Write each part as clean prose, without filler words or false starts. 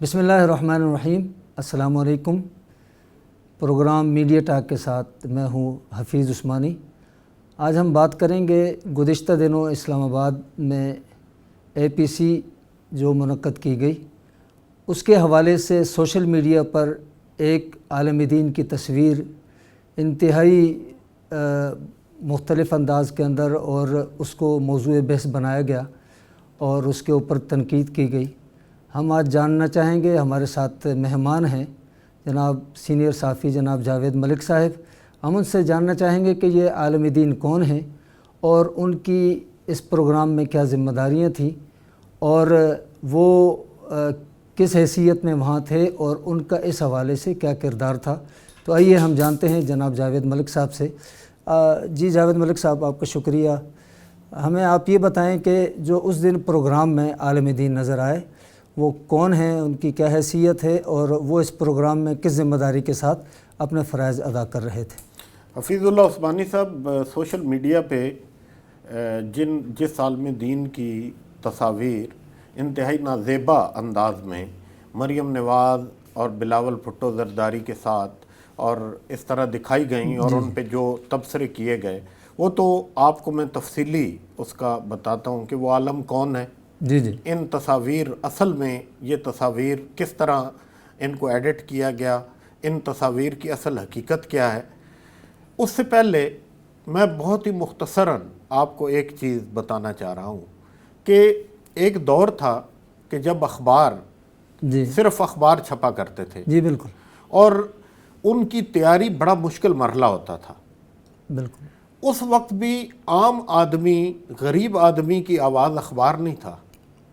بسم اللہ الرحمن الرحیم۔ السلام علیکم۔ پروگرام میڈیا ٹاک کے ساتھ میں ہوں حفیظ عثمانی۔ آج ہم بات کریں گے گزشتہ دنوں اسلام آباد میں APC جو منعقد کی گئی اس کے حوالے سے سوشل میڈیا پر ایک عالم دین کی تصویر انتہائی مختلف انداز کے اندر اور اس کو موضوع بحث بنایا گیا اور اس کے اوپر تنقید کی گئی۔ ہم آج جاننا چاہیں گے، ہمارے ساتھ مہمان ہیں جناب سینئر صحافی جناب جاوید ملک صاحب۔ ہم ان سے جاننا چاہیں گے کہ یہ عالم دین کون ہیں اور ان کی اس پروگرام میں کیا ذمہ داریاں تھیں اور وہ کس حیثیت میں وہاں تھے اور ان کا اس حوالے سے کیا کردار تھا۔ تو آئیے ہم جانتے ہیں جناب جاوید ملک صاحب سے۔ جی جاوید ملک صاحب، آپ کا شکریہ۔ ہمیں آپ یہ بتائیں کہ جو اس دن پروگرام میں عالم دین نظر آئے وہ کون ہیں، ان کی کیا حیثیت ہے اور وہ اس پروگرام میں کس ذمہ داری کے ساتھ اپنے فرائض ادا کر رہے تھے۔ حفیظ اللہ عثمانی صاحب، سوشل میڈیا پہ جس عالم دین کی تصاویر انتہائی نازیبا انداز میں مریم نواز اور بلاول بھٹو زرداری کے ساتھ اور اس طرح دکھائی گئیں اور ان پہ جو تبصرے کیے گئے، وہ تو آپ کو میں تفصیلی اس کا بتاتا ہوں کہ وہ عالم کون ہے۔ جی ان تصاویر اصل میں یہ تصاویر کس طرح ان کو ایڈٹ کیا گیا، ان تصاویر کی اصل حقیقت کیا ہے۔ اس سے پہلے میں بہت ہی مختصراً آپ کو ایک چیز بتانا چاہ رہا ہوں کہ ایک دور تھا کہ جب اخبار صرف اخبار چھپا کرتے تھے، جی بالکل، اور ان کی تیاری بڑا مشکل مرحلہ ہوتا تھا۔ بالکل اس وقت بھی عام آدمی، غریب آدمی کی آواز اخبار نہیں تھا۔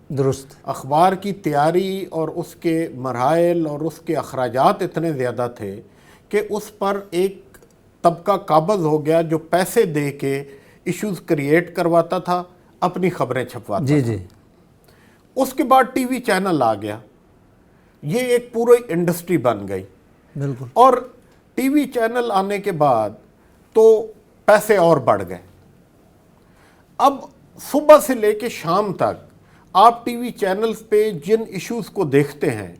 درست۔ اخبار کی تیاری اور اس کے مراحل اور اس کے اخراجات اتنے زیادہ تھے کہ اس پر ایک طبقہ قابض ہو گیا جو پیسے دے کے ایشوز کریٹ کرواتا تھا، اپنی خبریں چھپواتا تھا۔ اس کے بعد ٹی وی چینل آ گیا، یہ ایک پوری انڈسٹری بن گئی۔ بالکل۔ اور ٹی وی چینل آنے کے بعد تو پیسے اور بڑھ گئے۔ اب صبح سے لے کے شام تک آپ ٹی وی چینلز پہ جن ایشوز کو دیکھتے ہیں،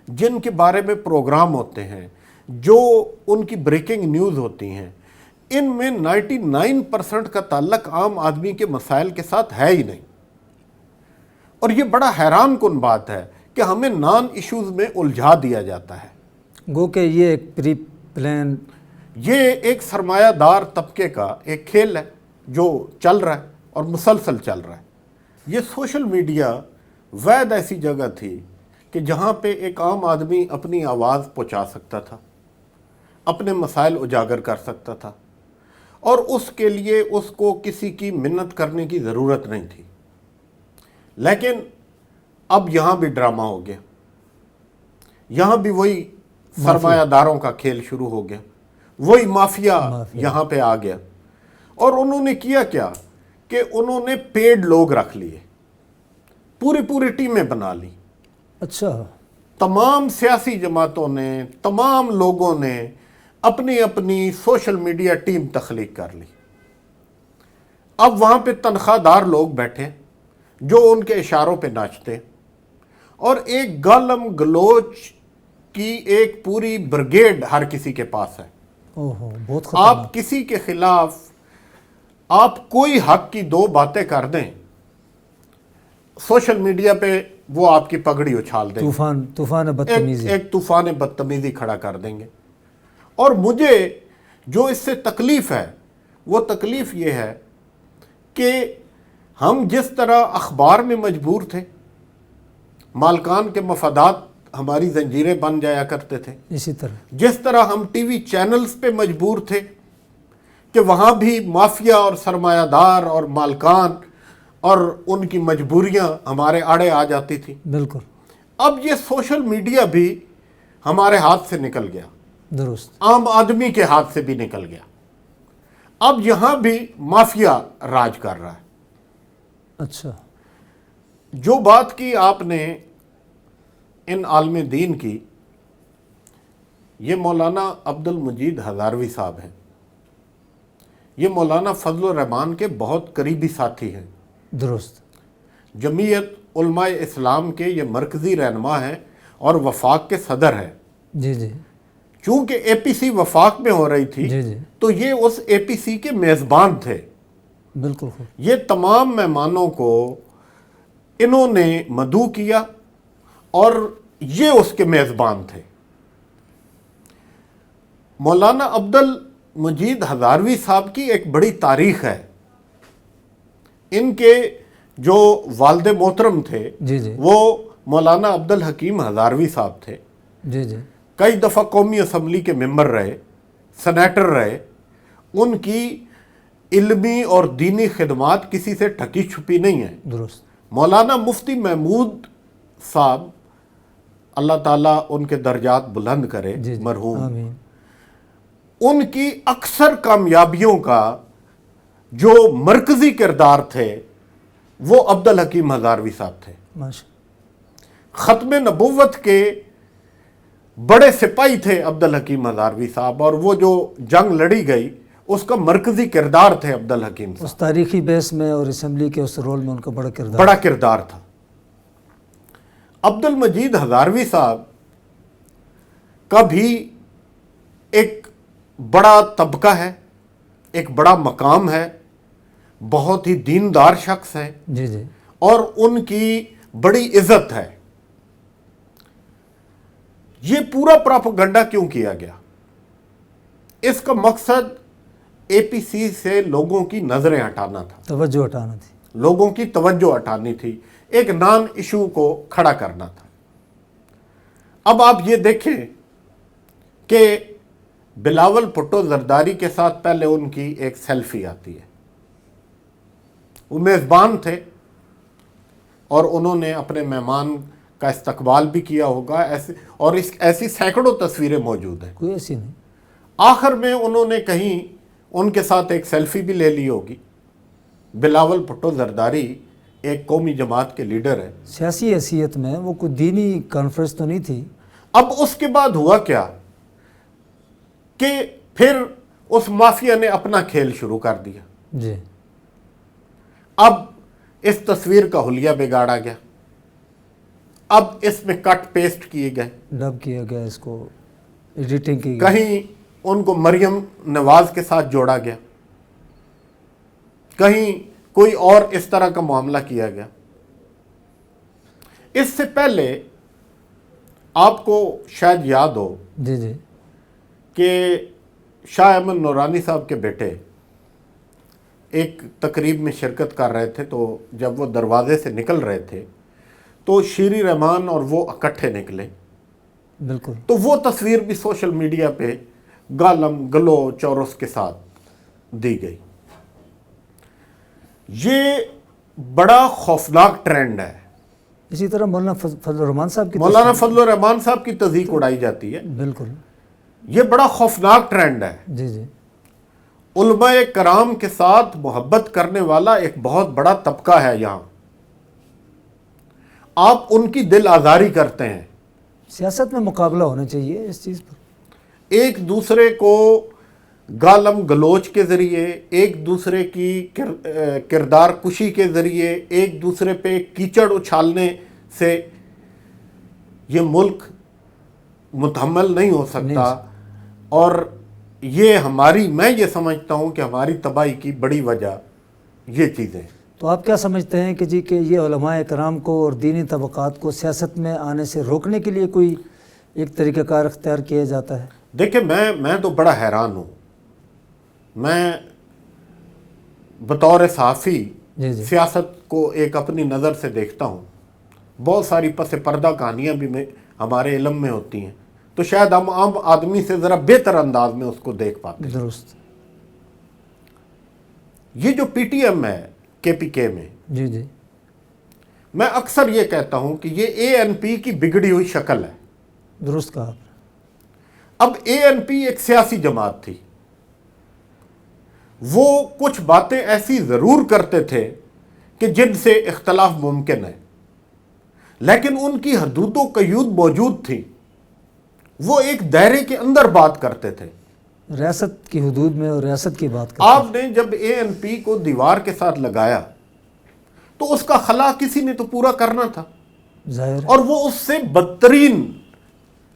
جن کے بارے میں پروگرام ہوتے ہیں، جو ان کی بریکنگ نیوز ہوتی ہیں، ان میں 99% کا تعلق عام آدمی کے مسائل کے ساتھ ہے ہی نہیں۔ اور یہ بڑا حیران کن بات ہے کہ ہمیں نان ایشوز میں الجھا دیا جاتا ہے۔ گو کہ یہ ایک پری پلان، یہ ایک سرمایہ دار طبقے کا ایک کھیل ہے جو چل رہا ہے اور مسلسل چل رہا ہے۔ یہ سوشل میڈیا واحد ایسی جگہ تھی کہ جہاں پہ ایک عام آدمی اپنی آواز پہنچا سکتا تھا، اپنے مسائل اجاگر کر سکتا تھا، اور اس کے لیے اس کو کسی کی منت کرنے کی ضرورت نہیں تھی۔ لیکن اب یہاں بھی ڈرامہ ہو گیا، یہاں بھی وہی سرمایہ داروں کا کھیل شروع ہو گیا، وہی مافیا یہاں پہ آ گیا۔ اور انہوں نے کیا کیا کہ انہوں نے پیڈ لوگ رکھ لیے، پوری ٹیمیں بنا لی۔ اچھا۔ تمام سیاسی جماعتوں نے، تمام لوگوں نے اپنی اپنی سوشل میڈیا ٹیم تخلیق کر لی۔ اب وہاں پہ تنخواہ دار لوگ بیٹھے جو ان کے اشاروں پہ ناچتے، اور ایک گالم گلوچ کی ایک پوری بریگیڈ ہر کسی کے پاس ہے۔ بہت خطرناک۔ آپ کسی کے خلاف آپ کوئی حق کی دو باتیں کر دیں، سوشل میڈیا پہ وہ آپ کی پگڑی اچھال دیں، طوفان بدتمیزی، ایک طوفان بدتمیزی کھڑا کر دیں گے۔ اور مجھے جو اس سے تکلیف ہے وہ تکلیف یہ ہے کہ ہم جس طرح اخبار میں مجبور تھے، مالکان کے مفادات ہماری زنجیریں بن جایا کرتے تھے، اسی طرح جس طرح ہم ٹی وی چینلز پہ مجبور تھے کہ وہاں بھی مافیا اور سرمایہ دار اور مالکان اور ان کی مجبوریاں ہمارے آڑے آ جاتی تھی۔ بالکل۔ اب یہ سوشل میڈیا بھی ہمارے ہاتھ سے نکل گیا، درست، عام آدمی کے ہاتھ سے بھی نکل گیا۔ اب یہاں بھی مافیا راج کر رہا ہے۔ اچھا۔ جو بات کی آپ نے ان عالم دین کی، یہ مولانا عبد المجید ہزاروی صاحب ہیں، یہ مولانا فضل الرحمان کے بہت قریبی ساتھی ہیں۔ درست۔ جمعیت علماء اسلام کے یہ مرکزی رہنما ہیں اور وفاق کے صدر ہیں. جی جی چونکہ اے پی سی وفاق میں ہو رہی تھی جی جی تو یہ اس اے پی سی کے میزبان تھے. بالکل خوب. یہ تمام مہمانوں کو انہوں نے مدعو کیا اور یہ اس کے میزبان تھے. مولانا عبد المجید ہزاروی صاحب کی ایک بڑی تاریخ ہے. ان کے جو والد محترم تھے جی جی وہ مولانا عبد الحکیم ہزاروی صاحب تھے. جی جی کئی دفعہ قومی اسمبلی کے ممبر رہے، سینیٹر رہے. ان کی علمی اور دینی خدمات کسی سے ٹھکی چھپی نہیں ہیں. درست. مولانا مفتی محمود صاحب، اللہ تعالیٰ ان کے درجات بلند کرے، جی جی مرحوم، آمین. ان کی اکثر کامیابیوں کا جو مرکزی کردار تھے وہ عبد الحکیم ہزاروی صاحب تھے. ماشاء. ختم نبوت کے بڑے سپاہی تھے عبد الحکیم ہزاروی صاحب، اور وہ جو جنگ لڑی گئی اس کا مرکزی کردار تھے عبد الحکیم صاحب. اس تاریخی بیس میں اور اسمبلی کے اس رول میں ان کا بڑا کردار تھا. عبد المجید ہزاروی صاحب کا بھی ایک بڑا طبقہ ہے، ایک بڑا مقام ہے، بہت ہی دیندار شخص ہے. جی جی اور ان کی بڑی عزت ہے. یہ پورا پراپیگنڈا کیوں کیا گیا؟ اس کا مقصد اے پی سی سے لوگوں کی نظریں ہٹانا تھا، توجہ ہٹانا تھی. لوگوں کی توجہ ہٹانی تھی، ایک نان ایشو کو کھڑا کرنا تھا. اب آپ یہ دیکھیں کہ بلاول بھٹو زرداری کے ساتھ پہلے ان کی ایک سیلفی آتی ہے. وہ میزبان تھے اور انہوں نے اپنے مہمان کا استقبال بھی کیا ہوگا، اور ایسی سینکڑوں تصویریں موجود ہیں. کوئی ایسی نہیں. آخر میں انہوں نے کہیں ان کے ساتھ ایک سیلفی بھی لے لی ہوگی. بلاول بھٹو زرداری ایک قومی جماعت کے لیڈر ہے. سیاسی حیثیت میں وہ کوئی دینی کانفرنس تو نہیں تھی. اب اس کے بعد ہوا کیا کہ پھر اس مافیا نے اپنا کھیل شروع کر دیا. جی اب اس تصویر کا حلیہ بگاڑا گیا، اب اس میں کٹ پیسٹ کیے گئے، ڈب کیا گیا، اس کو ایڈیٹنگ کی گئی. کہیں ان کو مریم نواز کے ساتھ جوڑا گیا، کہیں کوئی اور اس طرح کا معاملہ کیا گیا. اس سے پہلے آپ کو شاید یاد ہو جی جی کہ شاہ احمد نورانی صاحب کے بیٹے ایک تقریب میں شرکت کر رہے تھے، تو جب وہ دروازے سے نکل رہے تھے تو شیری رحمان اور وہ اکٹھے نکلے. بالکل. تو وہ تصویر بھی سوشل میڈیا پہ گالم گلوچ اور اس کے ساتھ دی گئی. یہ بڑا خوفناک ٹرینڈ ہے. اسی طرح مولانا فضل الرحمان صاحب کی مولانا فضل الرحمان صاحب کی تضحیک اڑائی جاتی ہے. بالکل. یہ بڑا خوفناک ٹرینڈ ہے. جی جی علماء کرام کے ساتھ محبت کرنے والا ایک بہت بڑا طبقہ ہے یہاں. آپ ان کی دل آزاری کرتے ہیں. سیاست میں مقابلہ ہونا چاہیے اس چیز پر. ایک دوسرے کو گالم گلوچ کے ذریعے، ایک دوسرے کی کردار کشی کے ذریعے، ایک دوسرے پہ کیچڑ اچھالنے سے یہ ملک متحمل نہیں ہو سکتا. اور میں یہ سمجھتا ہوں کہ ہماری تباہی کی بڑی وجہ یہ چیزیں. تو آپ کیا سمجھتے ہیں کہ کہ یہ علماء کرام کو اور دینی طبقات کو سیاست میں آنے سے روکنے کے لیے کوئی ایک طریقہ کار اختیار کیا جاتا ہے؟ دیکھیں میں تو بڑا حیران ہوں. میں بطور صحافی سیاست کو ایک اپنی نظر سے دیکھتا ہوں. بہت ساری پس پردہ کہانیاں بھی ہمارے علم میں ہوتی ہیں، تو شاید ہم عام آدمی سے ذرا بہتر انداز میں اس کو دیکھ پاتے ہیں. درست. یہ جو پی ٹی ایم ہے کے پی کے میں، جی جی میں اکثر یہ کہتا ہوں کہ یہ اے این پی کی بگڑی ہوئی شکل ہے. درست کہا آپ نے. اب اے این پی ایک سیاسی جماعت تھی. وہ کچھ باتیں ایسی ضرور کرتے تھے کہ جن سے اختلاف ممکن ہے، لیکن ان کی حدود و قیود موجود تھی. وہ ایک دائرے کے اندر بات کرتے تھے، ریاست کی حدود میں، اور ریاست کی بات کرتے. آپ نے جب اے این پی کو دیوار کے ساتھ لگایا تو اس کا خلا کسی نے تو پورا کرنا تھا. ظاہر اور وہ اس سے بدترین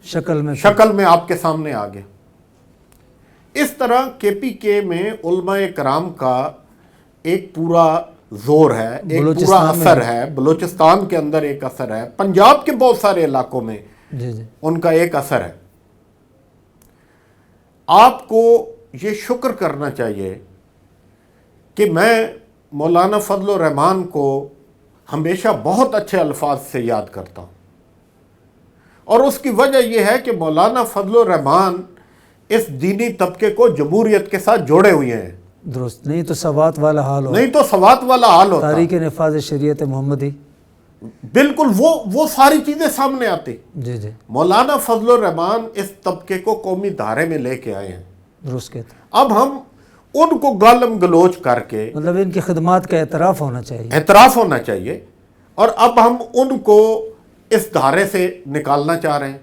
شکل میں آپ کے سامنے آ گیا۔ اس طرح کے پی کے میں علماء کرام کا ایک پورا زور ہے، ایک پورا اثر ہے، بلوچستان کے اندر ایک اثر ہے، پنجاب کے بہت سارے علاقوں میں ان کا ایک اثر ہے۔ آپ کو یہ شکر کرنا چاہیے کہ میں مولانا فضل الرحمان کو ہمیشہ بہت اچھے الفاظ سے یاد کرتا ہوں، اور اس کی وجہ یہ ہے کہ مولانا فضل الرحمان اس دینی طبقے کو جمہوریت کے ساتھ جوڑے ہوئے ہیں۔ درست، نہیں تو سوات والا حال ہوتا، تاریخ نفاذ شریعت محمدی، بالکل وہ ساری چیزیں سامنے آتی۔ جی مولانا فضل الرحمان اس طبقے کو قومی دھارے میں لے کے آئے ہیں۔ درست کہتے ہیں۔ اب ہم ان کو گالم گلوچ کر کے، مطلب ان کی خدمات کا اعتراف ہونا چاہیے، اور اب ہم ان کو اس دھارے سے نکالنا چاہ رہے ہیں۔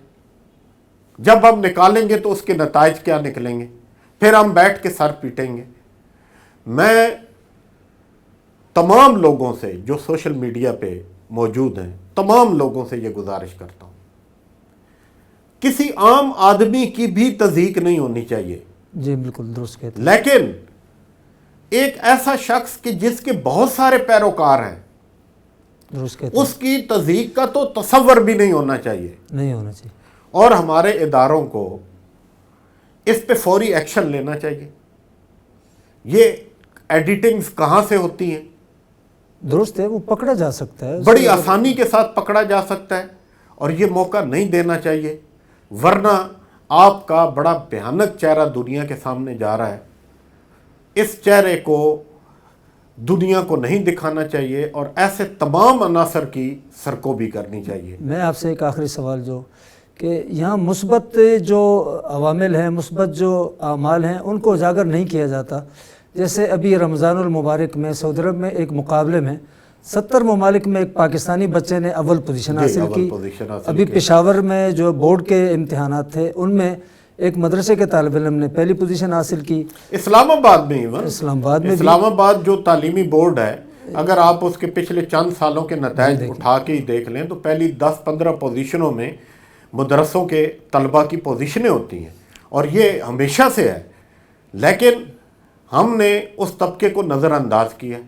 جب ہم نکالیں گے تو اس کے نتائج کیا نکلیں گے؟ پھر ہم بیٹھ کے سر پیٹیں گے۔ میں تمام لوگوں سے جو سوشل میڈیا پہ موجود ہیں، تمام لوگوں سے یہ گزارش کرتا ہوں، کسی عام آدمی کی بھی تصدیق نہیں ہونی چاہیے۔ جی بالکل درست کہتے ہیں۔ لیکن ایک ایسا شخص کہ جس کے بہت سارے پیروکار ہیں، درست کہتے ہیں، اس کی تصدیق کا تو تصور بھی نہیں ہونا چاہیے۔ اور ہمارے اداروں کو اس پہ فوری ایکشن لینا چاہیے۔ یہ ایڈیٹنگز کہاں سے ہوتی ہیں؟ درست ہے، وہ پکڑا جا سکتا ہے، بڑی آسانی کے ساتھ پکڑا جا سکتا ہے، اور یہ موقع نہیں دینا چاہیے، ورنہ آپ کا بڑا بھیانک چہرہ دنیا کے سامنے جا رہا ہے۔ اس چہرے کو دنیا کو نہیں دکھانا چاہیے، اور ایسے تمام عناصر کی سرکوبی کرنی چاہیے۔ میں آپ سے ایک آخری سوال کہ یہاں مثبت جو عوامل ہیں، مثبت جو اعمال ہیں، ان کو اجاگر نہیں کیا جاتا۔ جیسے ابھی رمضان المبارک میں سعودی عرب میں ایک مقابلے میں 70 ممالک میں ایک پاکستانی بچے نے اول پوزیشن حاصل کی۔ ابھی پشاور میں جو بورڈ کے امتحانات تھے، ان میں ایک مدرسے کے طالب علم نے پہلی پوزیشن حاصل کی۔ اسلام آباد جو تعلیمی بورڈ ہے، اگر آپ اس کے پچھلے چند سالوں کے نتائج اٹھا کے ہی دیکھ لیں تو پہلی 10-15 پوزیشنوں میں مدرسوں کے طلبہ کی پوزیشنیں ہوتی ہیں، اور یہ ہمیشہ سے ہے۔ لیکن ہم نے اس طبقے کو نظر انداز کیا۔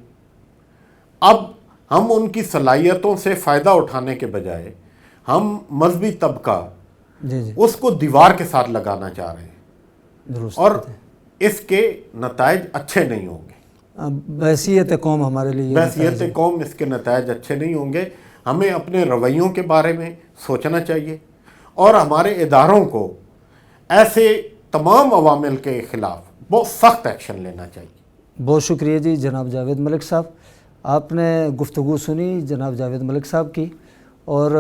اب ہم ان کی صلاحیتوں سے فائدہ اٹھانے کے بجائے ہم مذہبی طبقہ اس کو دیوار کے ساتھ لگانا چاہ رہے ہیں، اور اس کے نتائج اچھے نہیں ہوں گے۔ بحیثیت قوم ہمارے لیے بحیثیت قوم اس کے نتائج اچھے نہیں ہوں گے۔ ہمیں اپنے رویوں کے بارے میں سوچنا چاہیے، اور ہمارے اداروں کو ایسے تمام عوامل کے خلاف بہت سخت ایکشن لینا چاہیے۔ بہت شکریہ جی جناب جاوید ملک صاحب، آپ نے گفتگو سنی جناب جاوید ملک صاحب کی، اور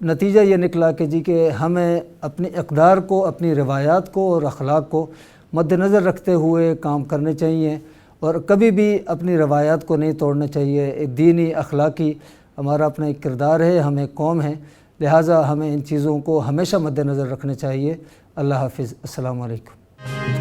نتیجہ یہ نکلا کہ ہمیں اپنی اقدار کو، اپنی روایات کو اور اخلاق کو مد نظر رکھتے ہوئے کام کرنے چاہیے، اور کبھی بھی اپنی روایات کو نہیں توڑنا چاہیے۔ ایک دینی اخلاقی ہمارا اپنا ایک کردار ہے، ہم ایک قوم ہیں، لہٰذا ہمیں ان چیزوں کو ہمیشہ مد نظر رکھنا چاہیے۔ اللہ حافظ، السلام علیکم۔